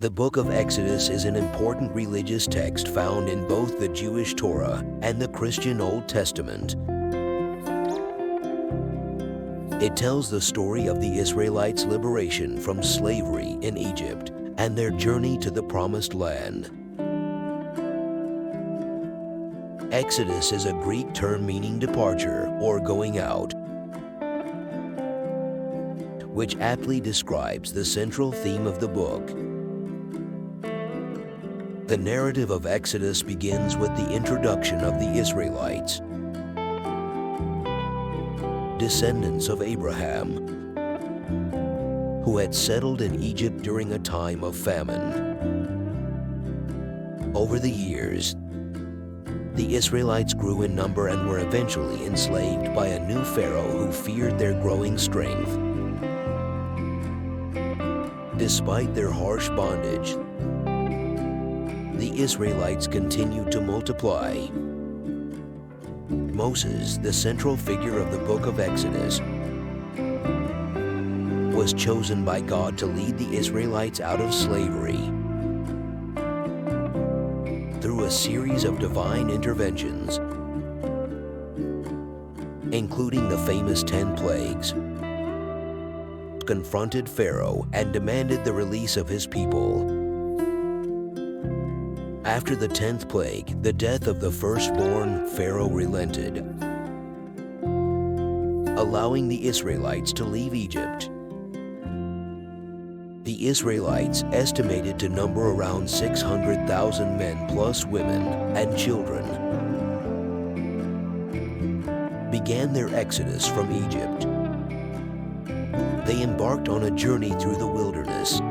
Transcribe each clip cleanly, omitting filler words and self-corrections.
The book of Exodus is an important religious text found in both the Jewish Torah and the Christian Old Testament. It tells the story of the Israelites' liberation from slavery in Egypt and their journey to the Promised Land. Exodus is a Greek term meaning departure or going out, which aptly describes the central theme of the book. The narrative of Exodus begins with the introduction of the Israelites, descendants of Abraham, who had settled in Egypt during a time of famine. Over the years, the Israelites grew in number and were eventually enslaved by a new pharaoh who feared their growing strength. Despite their harsh bondage, the Israelites continued to multiply. Moses, the central figure of the book of Exodus, was chosen by God to lead the Israelites out of slavery. Through a series of divine interventions, including the famous 10 plagues, confronted Pharaoh and demanded the release of his people. After the 10th plague, the death of the firstborn, Pharaoh relented, allowing the Israelites to leave Egypt. The Israelites, estimated to number around 600,000 men plus women and children, began their exodus from Egypt. They embarked on a journey through the wilderness,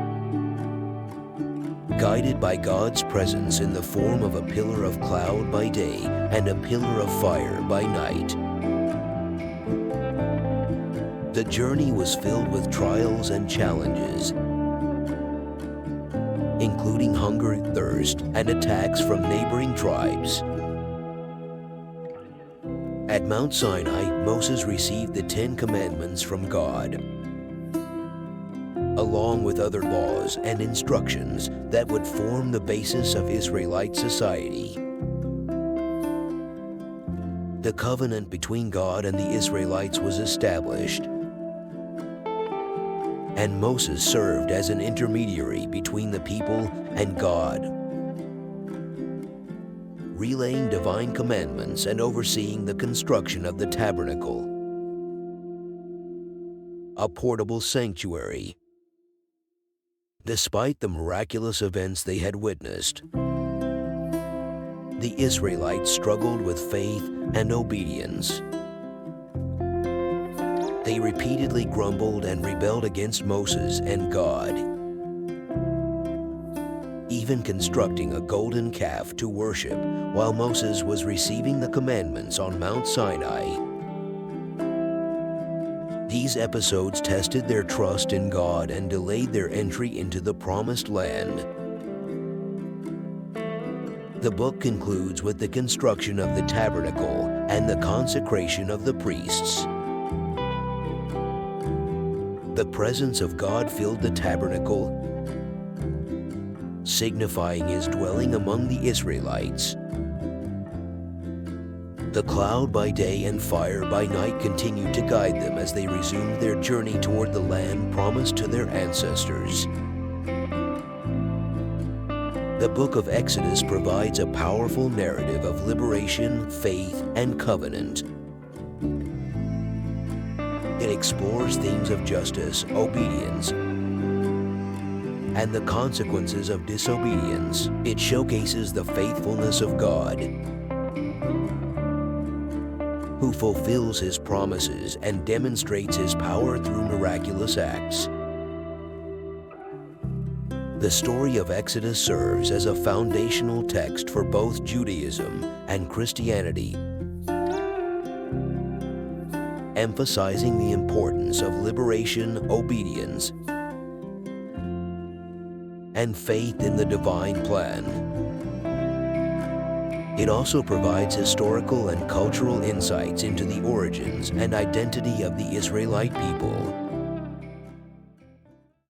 guided by God's presence in the form of a pillar of cloud by day and a pillar of fire by night. The journey was filled with trials and challenges, including hunger, thirst, and attacks from neighboring tribes. At Mount Sinai, Moses received the 10 Commandments from God, along with other laws and instructions that would form the basis of Israelite society. The covenant between God and the Israelites was established, and Moses served as an intermediary between the people and God, relaying divine commandments and overseeing the construction of the Tabernacle, a portable sanctuary. Despite the miraculous events they had witnessed, the Israelites struggled with faith and obedience. They repeatedly grumbled and rebelled against Moses and God, even constructing a golden calf to worship while Moses was receiving the commandments on Mount Sinai. These episodes tested their trust in God and delayed their entry into the Promised Land. The book concludes with the construction of the tabernacle and the consecration of the priests. The presence of God filled the tabernacle, signifying his dwelling among the Israelites. The cloud by day and fire by night continued to guide them as they resumed their journey toward the land promised to their ancestors. The book of Exodus provides a powerful narrative of liberation, faith, and covenant. It explores themes of justice, obedience, and the consequences of disobedience. It showcases the faithfulness of God, who fulfills his promises and demonstrates his power through miraculous acts. The story of Exodus serves as a foundational text for both Judaism and Christianity, emphasizing the importance of liberation, obedience, and faith in the divine plan. It also provides historical and cultural insights into the origins and identity of the Israelite people.